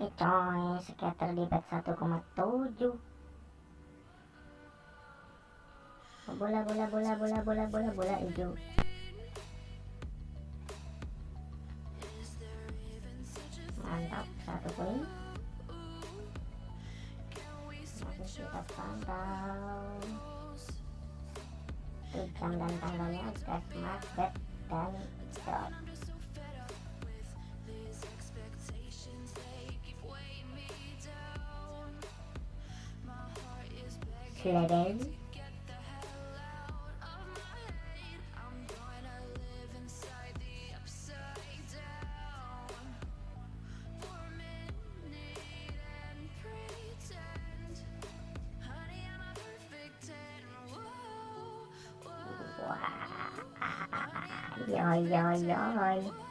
Oke coy, scatter di bet 1,7. Bola hijau. Mantap, satu poin. Masih kita pantau jam dan tanggalnya, gas market dan dot. Silakan. Wah, yoi.